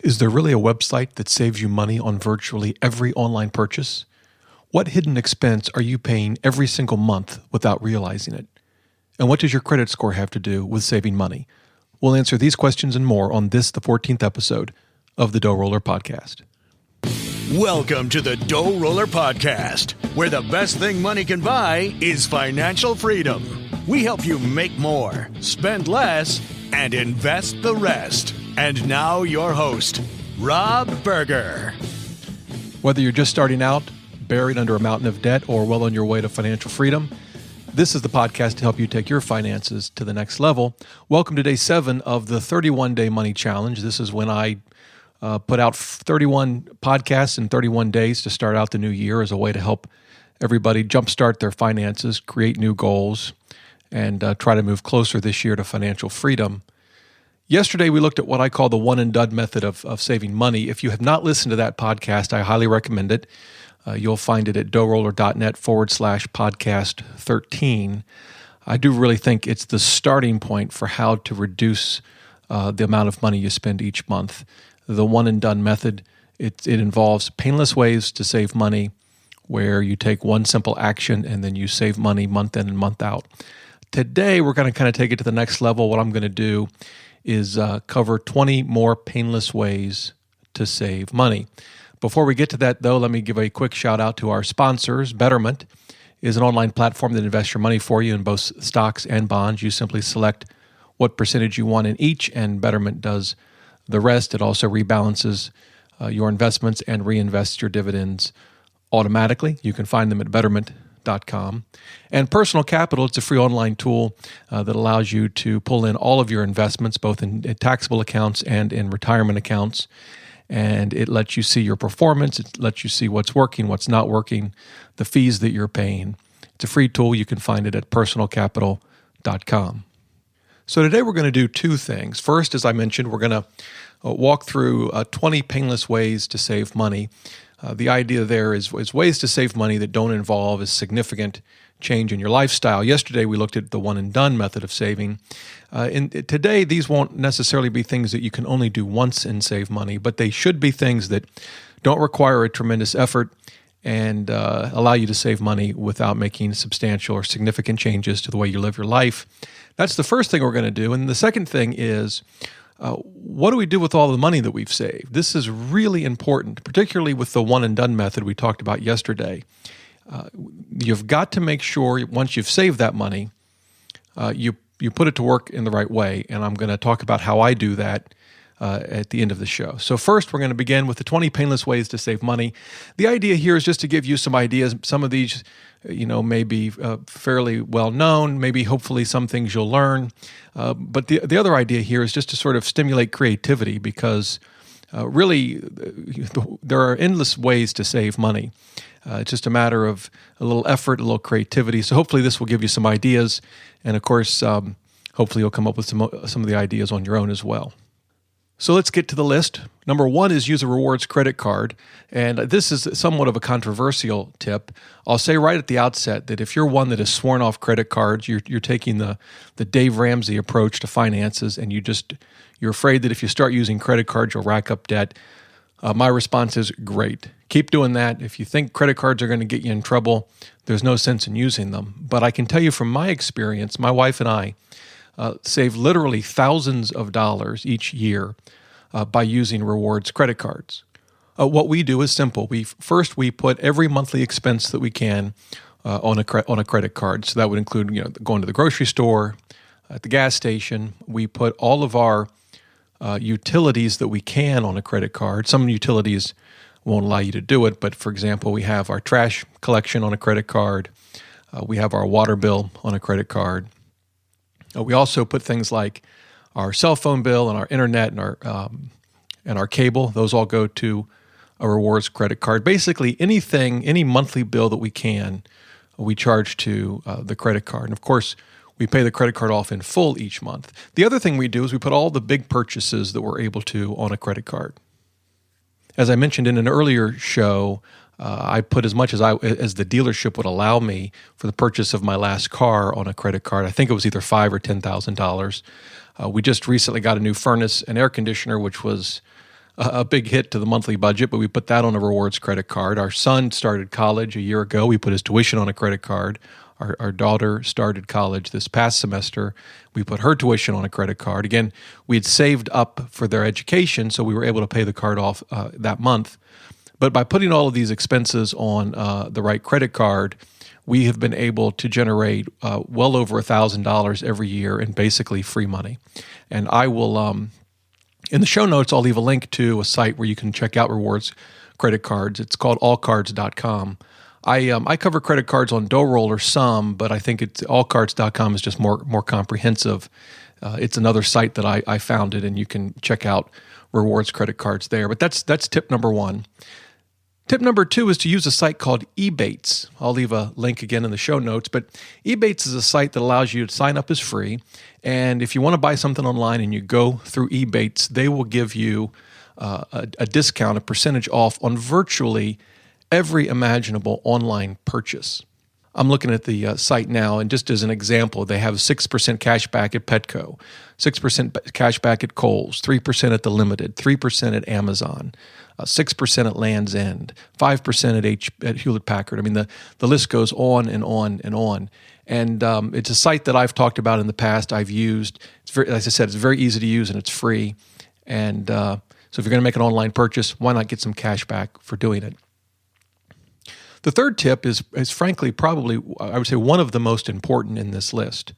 Is there really a website that saves you money on virtually every online purchase? What hidden expense are you paying every single month without realizing it? And what does your credit score have to do with saving money? We'll answer these questions and more on this, the 14th episode of the DoughRoller podcast. Welcome to the DoughRoller podcast, where the best thing money can buy is financial freedom. We help you make more, spend less, and invest the rest. And now your host, Rob Berger. Whether you're just starting out, buried under a mountain of debt, or well on your way to financial freedom, this is the podcast to help you take your finances to the next level. Welcome to day 7 of the 31-day money challenge. This is when I put out 31 podcasts in 31 days to start out the new year as a way to help everybody jumpstart their finances, create new goals, and try to move closer this year to financial freedom. Yesterday, we looked at what I call the one and done method of saving money. If you have not listened to that podcast, I highly recommend it. You'll find it at DoughRoller.net/podcast 13. I do really think it's the starting point for how to reduce the amount of money you spend each month. The one and done method, it involves painless ways to save money where you take one simple action and then you save money month in and month out. Today, we're going to kind of take it to the next level. What I'm going to do is cover 20 more painless ways to save money. Before we get to that, though, let me give a quick shout out to our sponsors. Betterment is an online platform that invests your money for you in both stocks and bonds. You simply select what percentage you want in each, and Betterment does the rest. It also rebalances your investments and reinvests your dividends automatically. You can find them at betterment.com. And Personal Capital, it's a free online tool that allows you to pull in all of your investments, both in taxable accounts and in retirement accounts. And it lets you see your performance. It lets you see what's working, what's not working, the fees that you're paying. It's a free tool. You can find it at personalcapital.com. So today we're going to do two things. First, as I mentioned, we're going to walk through 20 painless ways to save money. The idea there is ways to save money that don't involve a significant change in your lifestyle. Yesterday, we looked at the one and done method of saving. Today, these won't necessarily be things that you can only do once and save money, but they should be things that don't require a tremendous effort and allow you to save money without making substantial or significant changes to the way you live your life. That's the first thing we're going to do. And the second thing is, what do we do with all the money that we've saved? This is really important, particularly with the one and done method we talked about yesterday. You've got to make sure once you've saved that money, you put it to work in the right way. And I'm going to talk about how I do that at the end of the show. So first, we're going to begin with the 20 painless ways to save money. The idea here is just to give you some ideas. Some of these, may be fairly well known. Maybe hopefully some things you'll learn. But the other idea here is just to sort of stimulate creativity because really there are endless ways to save money. It's just a matter of a little effort, a little creativity. So hopefully this will give you some ideas. And of course, hopefully you'll come up with some of the ideas on your own as well. So let's get to the list. Number 1 is use a rewards credit card. And this is somewhat of a controversial tip. I'll say right at the outset that if you're one that has sworn off credit cards, you're taking the Dave Ramsey approach to finances, and you're afraid that if you start using credit cards, you'll rack up debt. My response is great. Keep doing that. If you think credit cards are going to get you in trouble, there's no sense in using them. But I can tell you from my experience, my wife and I save literally thousands of dollars each year by using rewards credit cards. What we do is simple. We put every monthly expense that we can on a credit card. So that would include going to the grocery store, at the gas station. We put all of our utilities that we can on a credit card. Some utilities won't allow you to do it, but for example, we have our trash collection on a credit card. We have our water bill on a credit card. We also put things like our cell phone bill and our internet and our cable. Those all go to a rewards credit card. Basically, any monthly bill that we can, we charge to the credit card. And of course, we pay the credit card off in full each month. The other thing we do is we put all the big purchases that we're able to on a credit card. As I mentioned in an earlier show, I put as much as the dealership would allow me for the purchase of my last car on a credit card. I think it was either $5,000 or $10,000. We just recently got a new furnace and air conditioner, which was a big hit to the monthly budget, but we put that on a rewards credit card. Our son started college a year ago. We put his tuition on a credit card. Our daughter started college this past semester. We put her tuition on a credit card. Again, we had saved up for their education, so we were able to pay the card off that month. But by putting all of these expenses on the right credit card, we have been able to generate well over $1,000 every year in basically free money. And I will, in the show notes, I'll leave a link to a site where you can check out rewards credit cards. It's called allcards.com. I cover credit cards on DoughRoller some, but I think allcards.com is just more comprehensive. It's another site that I founded, and you can check out rewards credit cards there. But that's tip number one. Tip number two is to use a site called Ebates. I'll leave a link again in the show notes, but Ebates is a site that allows you to sign up as free. And if you want to buy something online and you go through Ebates, they will give you a discount, a percentage off on virtually every imaginable online purchase. I'm looking at the site now, and just as an example, they have 6% cash back at Petco, 6% cash back at Kohl's, 3% at The Limited, 3% at Amazon, 6% at Land's End, 5% at Hewlett-Packard. I mean, the list goes on and on and on. And it's a site that I've talked about in the past, I've used. It's very, as I said, it's very easy to use and it's free. And so if you're going to make an online purchase, why not get some cash back for doing it? The third tip is frankly probably, I would say, one of the most important in this list,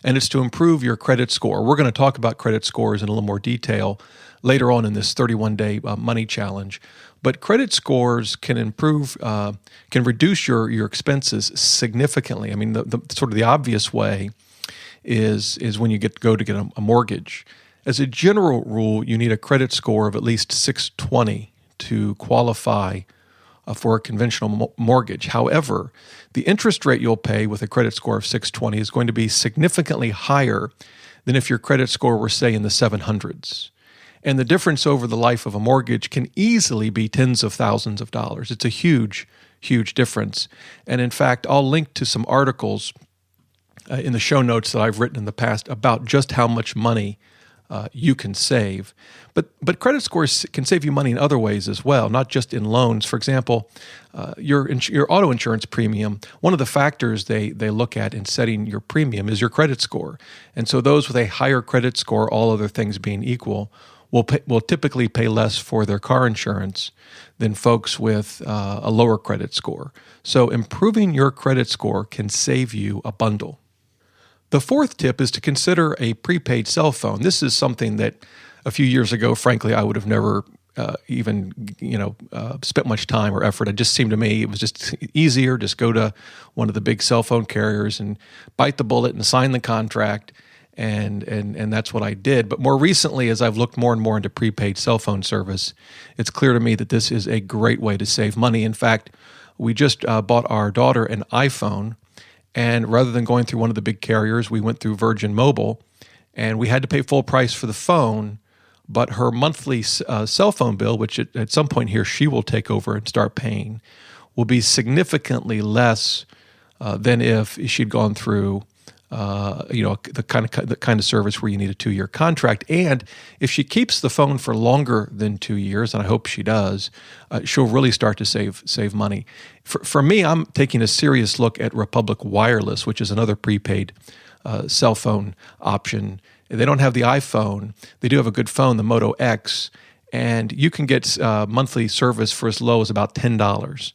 and it's to improve your credit score. We're going to talk about credit scores in a little more detail later on in this 31-day money challenge. But credit scores can improve, can reduce your expenses significantly. I mean, the sort of the obvious way is when you go to get a mortgage. As a general rule, you need a credit score of at least 620 to qualify for a conventional mortgage. However, the interest rate you'll pay with a credit score of 620 is going to be significantly higher than if your credit score were, say, in the 700s. And the difference over the life of a mortgage can easily be tens of thousands of dollars. It's a huge, huge difference. And in fact, I'll link to some articles in the show notes that I've written in the past about just how much money you can save. But credit scores can save you money in other ways as well, not just in loans. For example, your auto insurance premium, one of the factors they look at in setting your premium is your credit score. And so those with a higher credit score, all other things being equal, will typically pay less for their car insurance than folks with a lower credit score. So improving your credit score can save you a bundle. The fourth tip is to consider a prepaid cell phone. This is something that a few years ago, frankly, I would have never even spent much time or effort. It just seemed to me it was just easier. Just go to one of the big cell phone carriers and bite the bullet and sign the contract, and that's what I did. But more recently, as I've looked more and more into prepaid cell phone service, it's clear to me that this is a great way to save money. In fact, we just bought our daughter an iPhone. And rather than going through one of the big carriers, we went through Virgin Mobile, and we had to pay full price for the phone, but her monthly cell phone bill, which at some point here she will take over and start paying, will be significantly less than if she'd gone through the kind of service where you need a 2-year contract. And if she keeps the phone for longer than 2 years, and I hope she does, she'll really start to save money. For me, I'm taking a serious look at Republic Wireless, which is another prepaid cell phone option. They don't have the iPhone. They do have a good phone, the Moto X, and you can get monthly service for as low as about $10.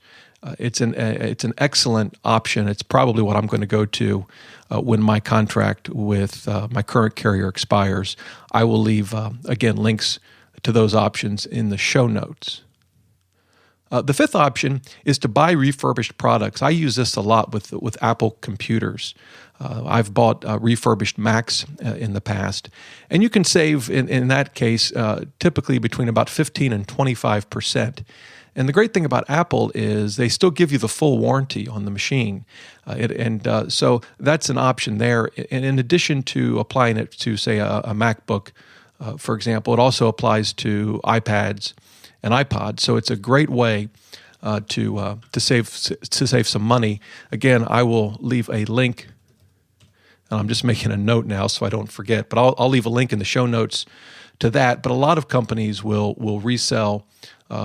It's an excellent option. It's probably what I'm going to go to when my contract with my current carrier expires. I will leave, again, links to those options in the show notes. The fifth option is to buy refurbished products. I use this a lot with Apple computers. I've bought refurbished Macs in the past, and you can save in that case typically between about 15 and 25%. And the great thing about Apple is they still give you the full warranty on the machine. So that's an option there. And in addition to applying it to, say, a MacBook, for example, it also applies to iPads and iPods. So it's a great way to save some money. Again, I will leave a link, and I'm just making a note now so I don't forget, but I'll leave a link in the show notes to that, but a lot of companies will resell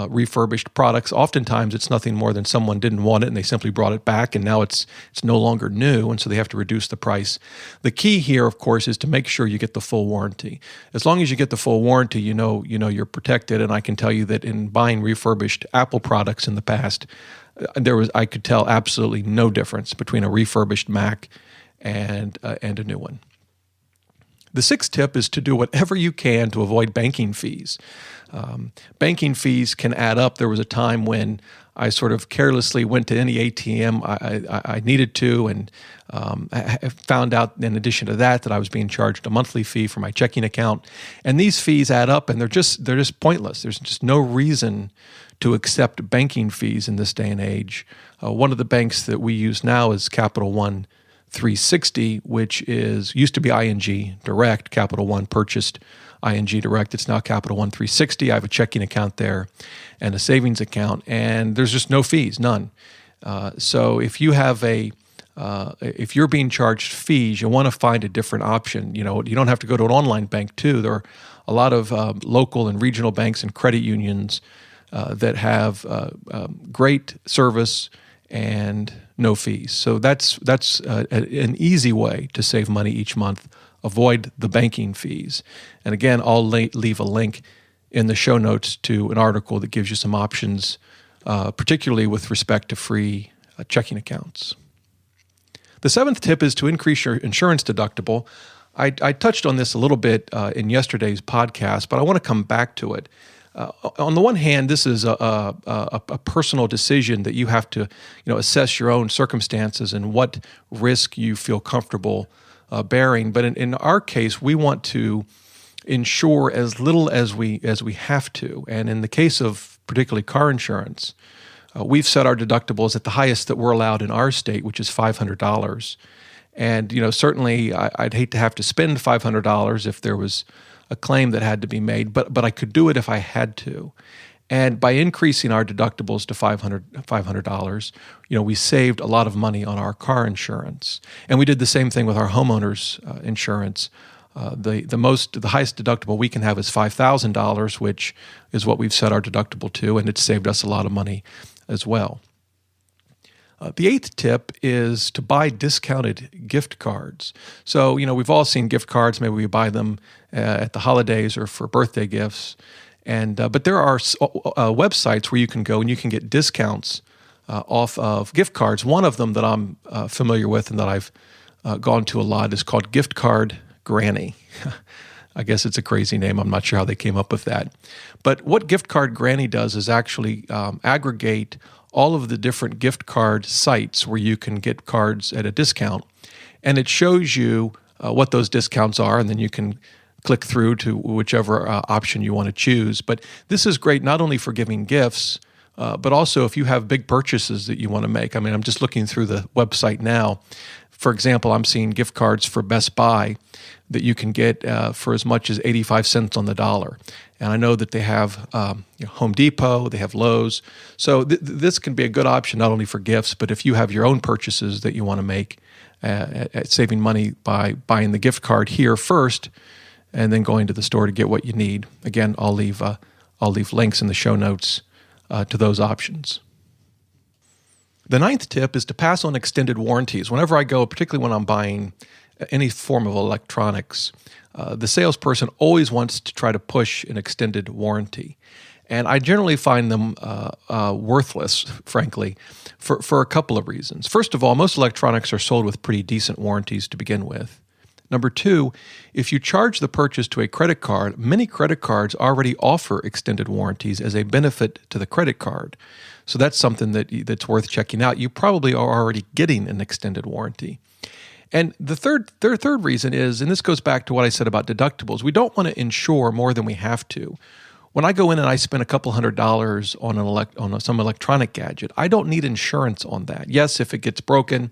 refurbished products. Oftentimes, it's nothing more than someone didn't want it and they simply brought it back, and now it's no longer new, and so they have to reduce the price. The key here, of course, is to make sure you get the full warranty. As long as you get the full warranty, you know you're protected. And I can tell you that in buying refurbished Apple products in the past, I could tell absolutely no difference between a refurbished Mac and a new one. The sixth tip is to do whatever you can to avoid banking fees. Banking fees can add up. There was a time when I sort of carelessly went to any ATM I needed to, and I found out in addition to that I was being charged a monthly fee for my checking account. And these fees add up, and they're just pointless. There's just no reason to accept banking fees in this day and age. One of the banks that we use now is Capital One 360, which used to be ING Direct. Capital One purchased ING Direct. It's now Capital One 360. I have a checking account there and a savings account, and there's just no fees, none. So if you have if you're being charged fees, you want to find a different option. You don't have to go to an online bank too. There are a lot of local and regional banks and credit unions that have great service and no fees. So that's an easy way to save money each month. Avoid the banking fees. And again, I'll leave a link in the show notes to an article that gives you some options, particularly with respect to free checking accounts. The seventh tip is to increase your insurance deductible. I touched on this a little bit in yesterday's podcast, but I want to come back to it. On the one hand, this is a personal decision that you have to, assess your own circumstances and what risk you feel comfortable bearing. But in our case, we want to insure as little as we have to. And in the case of particularly car insurance, we've set our deductibles at the highest that we're allowed in our state, which is $500. And certainly I'd hate to have to spend $500 if there was a claim that had to be made, but I could do it if I had to. And by increasing our deductibles to $500, we saved a lot of money on our car insurance. And we did the same thing with our homeowners insurance. The highest deductible we can have is $5,000, which is what we've set our deductible to, and it's saved us a lot of money as well. The eighth tip is to buy discounted gift cards. So, we've all seen gift cards. Maybe we buy them at the holidays or for birthday gifts. But there are websites where you can go and you can get discounts off of gift cards. One of them that I'm familiar with and that I've gone to a lot is called Gift Card Granny. I guess it's a crazy name. I'm not sure how they came up with that. But what Gift Card Granny does is actually aggregate all of the different gift card sites where you can get cards at a discount. And it shows you what those discounts are, and then you can click through to whichever option you want to choose. But this is great not only for giving gifts, but also if you have big purchases that you want to make. I mean, I'm just looking through the website now. For example, I'm seeing gift cards for Best Buy that you can get for as much as 85 cents on the dollar. And I know that they have Home Depot, they have Lowe's. So this can be a good option not only for gifts, but if you have your own purchases that you want to make at saving money by buying the gift card here first and then going to the store to get what you need. Again, I'll leave links in the show notes to those options. The ninth tip is to pass on extended warranties. Whenever I go, particularly when I'm buying any form of electronics, the salesperson always wants to try to push an extended warranty. And I generally find them worthless, frankly, for a couple of reasons. First of all, most electronics are sold with pretty decent warranties to begin with. Number two, if you charge the purchase to a credit card, many credit cards already offer extended warranties as a benefit to the credit card. So that's something that's worth checking out. You probably are already getting an extended warranty. And the third reason is, and this goes back to what I said about deductibles, we don't want to insure more than we have to. When I go in and I spend a couple $100 on some electronic gadget, I don't need insurance on that. Yes, if it gets broken,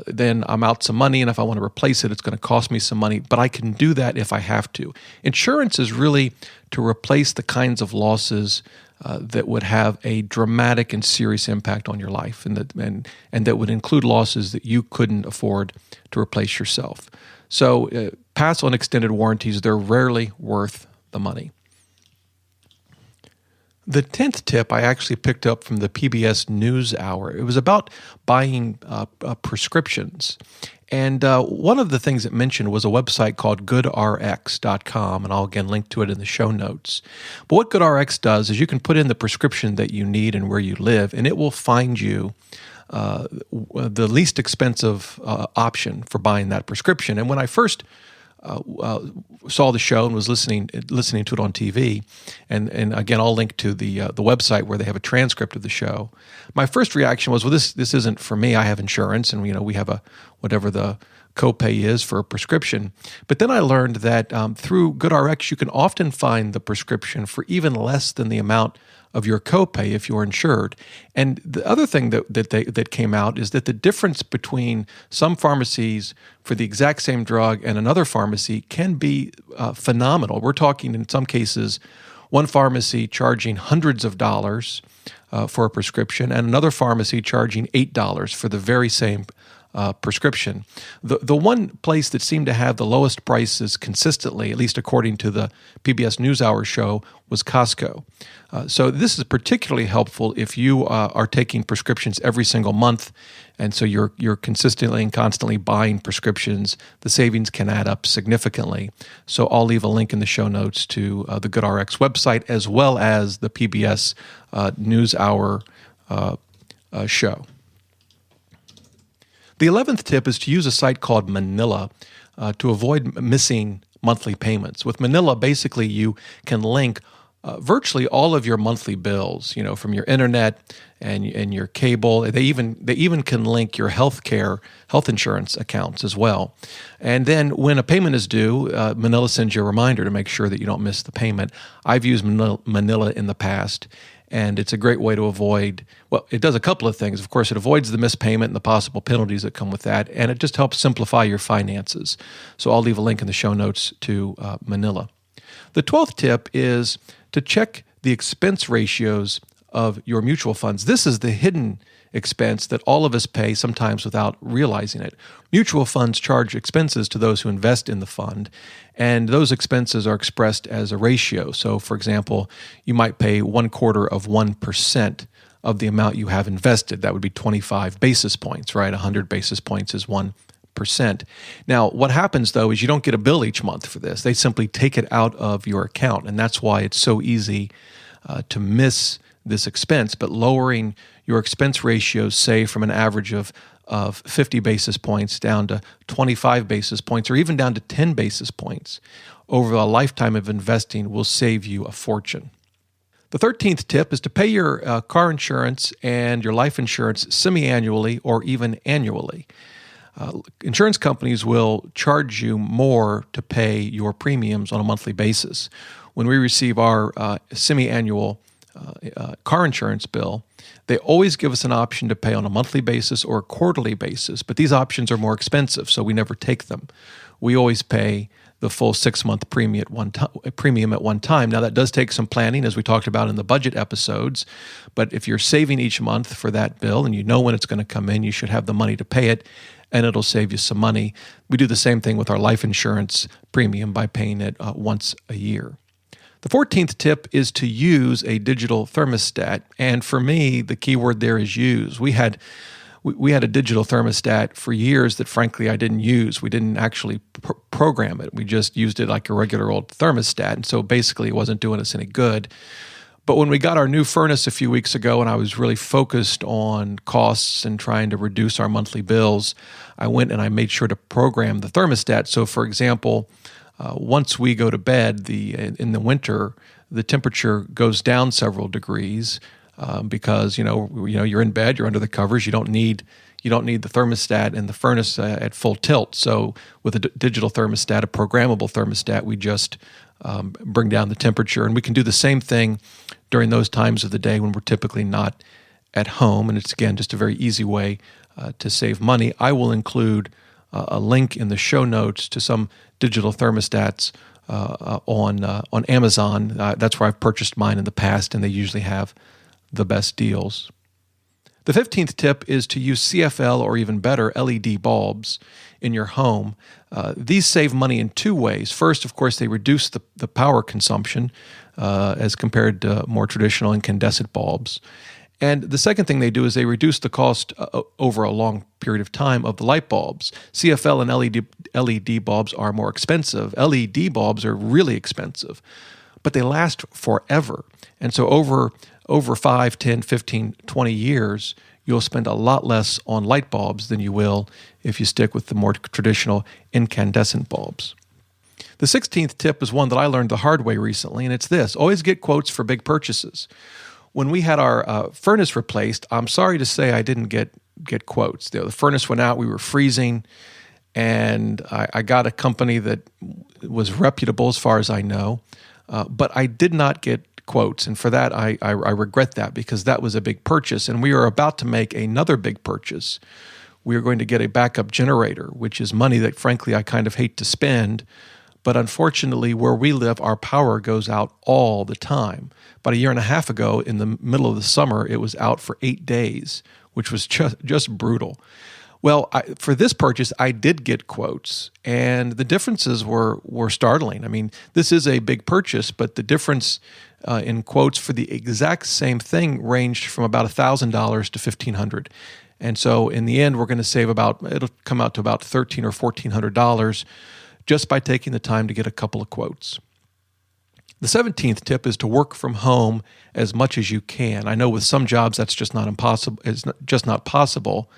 then I'm out some money, and if I want to replace it, it's going to cost me some money, but I can do that if I have to. Insurance is really to replace the kinds of losses that would have a dramatic and serious impact on your life, and that would include losses that you couldn't afford to replace yourself. So pass on extended warranties. They're rarely worth the money. The 10th tip I actually picked up from the PBS NewsHour. It was about buying prescriptions. And one of the things it mentioned was a website called GoodRx.com, and I'll again link to it in the show notes. But what GoodRx does is you can put in the prescription that you need and where you live, and it will find you the least expensive option for buying that prescription. And when I first saw the show and was listening to it on TV, and again I'll link to the website where they have a transcript of the show. My first reaction was, well, this isn't for me. I have insurance, and we have whatever the copay is for a prescription. But then I learned that through GoodRx you can often find the prescription for even less than the amount of your copay if you're insured. And the other thing that came out is that the difference between some pharmacies for the exact same drug and another pharmacy can be phenomenal. We're talking in some cases one pharmacy charging hundreds of dollars for a prescription and another pharmacy charging $8 for the very same prescription. The one place that seemed to have the lowest prices consistently, at least according to the PBS NewsHour show, was Costco. So this is particularly helpful if you are taking prescriptions every single month, and so you're consistently and constantly buying prescriptions. The savings can add up significantly. So I'll leave a link in the show notes to the GoodRx website as well as the PBS NewsHour show. The 11th tip is to use a site called Manila to avoid missing monthly payments. With Manila, basically you can link virtually all of your monthly bills, from your internet and your cable. They even can link your health insurance accounts as well. And then when a payment is due, Manila sends you a reminder to make sure that you don't miss the payment. I've used Manila in the past, and it's a great way to avoid, well, it does a couple of things. Of course, it avoids the missed payment and the possible penalties that come with that, and it just helps simplify your finances. So I'll leave a link in the show notes to Manila. The 12th tip is to check the expense ratios of your mutual funds. This is the hidden expense that all of us pay sometimes without realizing it. Mutual funds charge expenses to those who invest in the fund, and those expenses are expressed as a ratio. So, for example, you might pay 0.25% of the amount you have invested. That would be 25 basis points, right? 100 basis points is 1%. Now, what happens, though, is you don't get a bill each month for this. They simply take it out of your account, and that's why it's so easy to miss this expense. But lowering your expense ratios, say from an average of 50 basis points down to 25 basis points or even down to 10 basis points over a lifetime of investing will save you a fortune. The 13th tip is to pay your car insurance and your life insurance semi-annually or even annually. Insurance companies will charge you more to pay your premiums on a monthly basis. When we receive our semi-annual car insurance bill, they always give us an option to pay on a monthly basis or a quarterly basis, but these options are more expensive, so we never take them. We always pay the full 6-month premium at one time. Now, that does take some planning, as we talked about in the budget episodes, but if you're saving each month for that bill and you know when it's going to come in, you should have the money to pay it, and it'll save you some money. We do the same thing with our life insurance premium by paying it once a year. The 14th tip is to use a digital thermostat, and for me, the key word there is use. We had a digital thermostat for years that, frankly, I didn't use. We didn't actually program it. We just used it like a regular old thermostat, and so basically it wasn't doing us any good. But when we got our new furnace a few weeks ago and I was really focused on costs and trying to reduce our monthly bills, I went and I made sure to program the thermostat. So, for example, once we go to bed in the winter, the temperature goes down several degrees because you're in bed, you're under the covers, you don't need the thermostat and the furnace at full tilt. So with a digital thermostat, a programmable thermostat, we just bring down the temperature, and we can do the same thing during those times of the day when we're typically not at home. And it's, again, just a very easy way to save money, I will include a link in the show notes to some digital thermostats on Amazon. That's where I've purchased mine in the past, and they usually have the best deals. The 15th tip is to use CFL or even better, LED bulbs in your home. These save money in two ways. First, of course, they reduce the power consumption as compared to more traditional incandescent bulbs. And the second thing they do is they reduce the cost over a long period of time of the light bulbs. CFL and LED bulbs are more expensive. LED bulbs are really expensive, but they last forever. And so over 5, 10, 15, 20 years, you'll spend a lot less on light bulbs than you will if you stick with the more traditional incandescent bulbs. The 16th tip is one that I learned the hard way recently, and it's this: always get quotes for big purchases. When we had our furnace replaced, I'm sorry to say I didn't get quotes. The furnace went out, we were freezing, and I got a company that was reputable as far as I know, but I did not get quotes, and for that I regret that, because that was a big purchase, and we are about to make another big purchase. We are going to get a backup generator, which is money that frankly I kind of hate to spend, but unfortunately where we live our power goes out all the time. About a year and a half ago, in the middle of the summer, it was out for 8 days, which was just brutal. Well, for this purchase, I did get quotes, and the differences were startling. I mean, this is a big purchase, but the difference in quotes for the exact same thing ranged from about $1,000 to $1,500. And so in the end, we're going to save it'll come out to about $1,300 or $1,400 just by taking the time to get a couple of quotes. The 17th tip is to work from home as much as you can. I know with some jobs that's just not impossible. It's just not possible.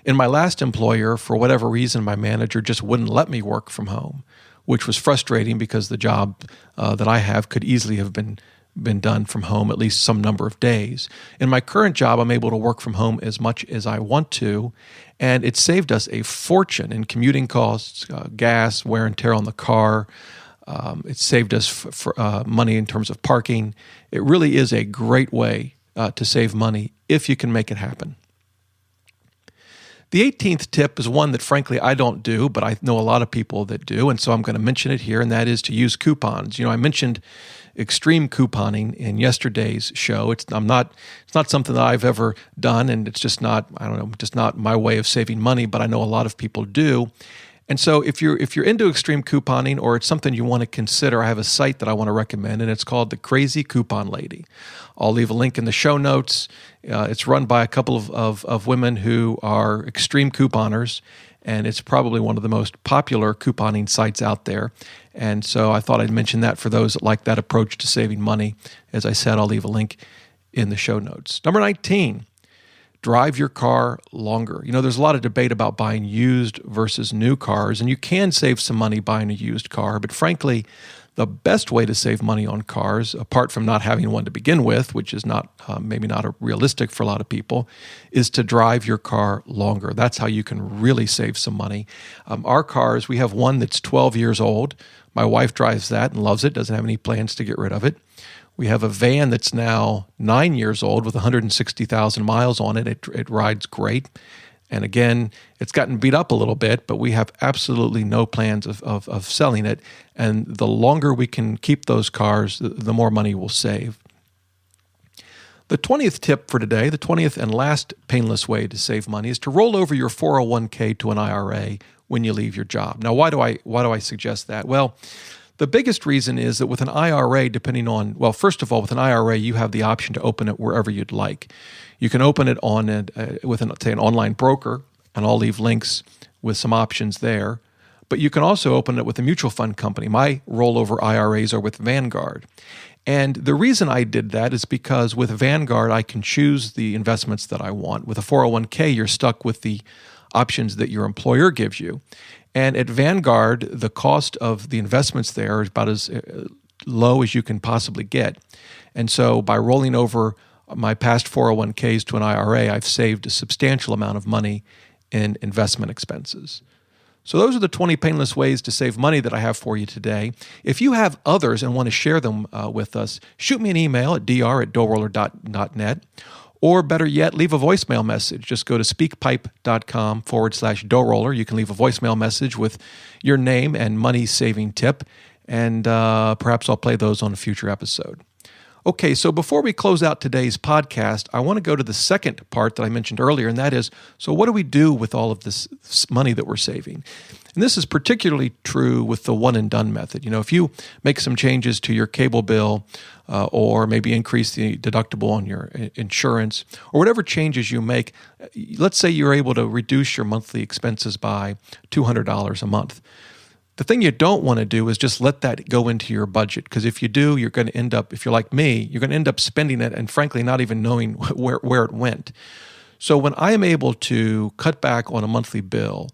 In my last employer, for whatever reason, my manager just wouldn't let me work from home, which was frustrating because the job that I have could easily have been done from home at least some number of days. In my current job, I'm able to work from home as much as I want to, and it saved us a fortune in commuting costs, gas, wear and tear on the car. It saved us for money in terms of parking. It really is a great way to save money if you can make it happen. The 18th tip is one that, frankly, I don't do, but I know a lot of people that do, and so I'm going to mention it here, and that is to use coupons. You know, I mentioned extreme couponing in yesterday's show. It's not something that I've ever done, and it's just not my way of saving money, but I know a lot of people do. And so if you're into extreme couponing, or it's something you want to consider, I have a site that I want to recommend, and it's called The Crazy Coupon Lady. I'll leave a link in the show notes. It's run by a couple of women who are extreme couponers, and it's probably one of the most popular couponing sites out there. And so I thought I'd mention that for those that like that approach to saving money. As I said, I'll leave a link in the show notes. Number 19. Drive your car longer. You know, there's a lot of debate about buying used versus new cars, and you can save some money buying a used car, but frankly, the best way to save money on cars, apart from not having one to begin with, which is not maybe not realistic for a lot of people, is to drive your car longer. That's how you can really save some money. Our cars, we have one that's 12 years old. My wife drives that and loves it, doesn't have any plans to get rid of it. We have a van that's now 9 years old with 160,000 miles on it. It rides great. And again, it's gotten beat up a little bit, but we have absolutely no plans of selling it. And the longer we can keep those cars, the more money we'll save. The 20th tip for today, the 20th and last painless way to save money, is to roll over your 401k to an IRA when you leave your job. Now, why do I suggest that? Well, the biggest reason is that with an IRA, first of all, with an IRA, you have the option to open it wherever you'd like. You can open it with an online broker, and I'll leave links with some options there. But you can also open it with a mutual fund company. My rollover IRAs are with Vanguard. And the reason I did that is because with Vanguard, I can choose the investments that I want. With a 401k, you're stuck with the options that your employer gives you. And at Vanguard, the cost of the investments there is about as low as you can possibly get. And so by rolling over my past 401ks to an IRA, I've saved a substantial amount of money in investment expenses. So those are the 20 painless ways to save money that I have for you today. If you have others and want to share them with us, shoot me an email at dr@doughroller.net, Or better yet, leave a voicemail message. Just go to speakpipe.com/DoughRoller. You can leave a voicemail message with your name and money-saving tip, and perhaps I'll play those on a future episode. Okay, so before we close out today's podcast, I want to go to the second part that I mentioned earlier, and that is, so what do we do with all of this money that we're saving? And this is particularly true with the one-and-done method. If you make some changes to your cable bill or maybe increase the deductible on your insurance or whatever changes you make, let's say you're able to reduce your monthly expenses by $200 a month. The thing you don't want to do is just let that go into your budget, because if you do, you're going to end up, if you're like me, you're going to end up spending it and frankly not even knowing where it went. So when I am able to cut back on a monthly bill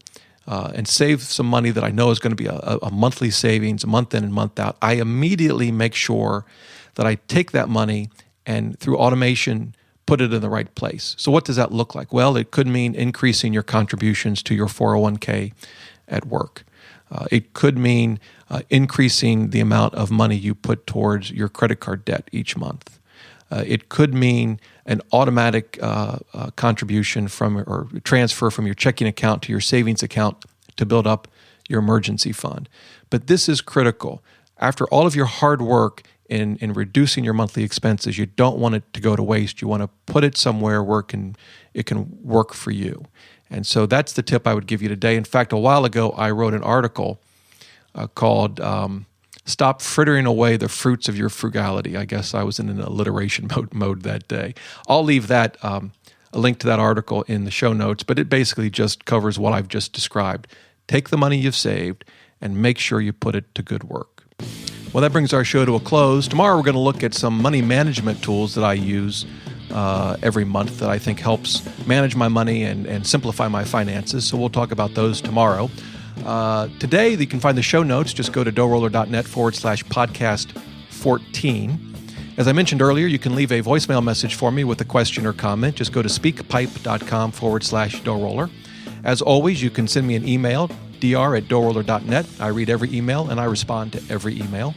and save some money that I know is going to be a monthly savings, month in and month out, I immediately make sure that I take that money and through automation put it in the right place. So what does that look like? Well, it could mean increasing your contributions to your 401k at work. It could mean increasing the amount of money you put towards your credit card debt each month. It could mean an automatic contribution or transfer from your checking account to your savings account to build up your emergency fund. But this is critical. After all of your hard work in reducing your monthly expenses, you don't want it to go to waste. You want to put it somewhere where it can work for you. And so that's the tip I would give you today. In fact, a while ago, I wrote an article called Stop Frittering Away the Fruits of Your Frugality. I guess I was in an alliteration mode that day. I'll leave that a link to that article in the show notes, but it basically just covers what I've just described. Take the money you've saved and make sure you put it to good work. Well, that brings our show to a close. Tomorrow, we're going to look at some money management tools that I use every month that I think helps manage my money and simplify my finances. So we'll talk about those tomorrow. Today, you can find the show notes. Just go to DoughRoller.net/podcast 14. As I mentioned earlier, you can leave a voicemail message for me with a question or comment. Just go to speakpipe.com/DoughRoller. As always, you can send me an email, dr@DoughRoller.net. I read every email and I respond to every email.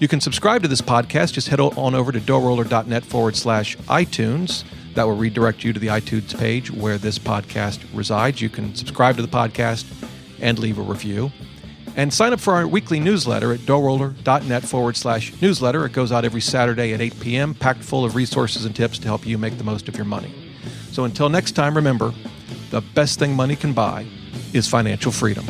You can subscribe to this podcast. Just head on over to DoughRoller.net/iTunes. That will redirect you to the iTunes page where this podcast resides. You can subscribe to the podcast and leave a review. And sign up for our weekly newsletter at DoughRoller.net/newsletter. It goes out every Saturday at 8 p.m., packed full of resources and tips to help you make the most of your money. So until next time, remember, the best thing money can buy is financial freedom.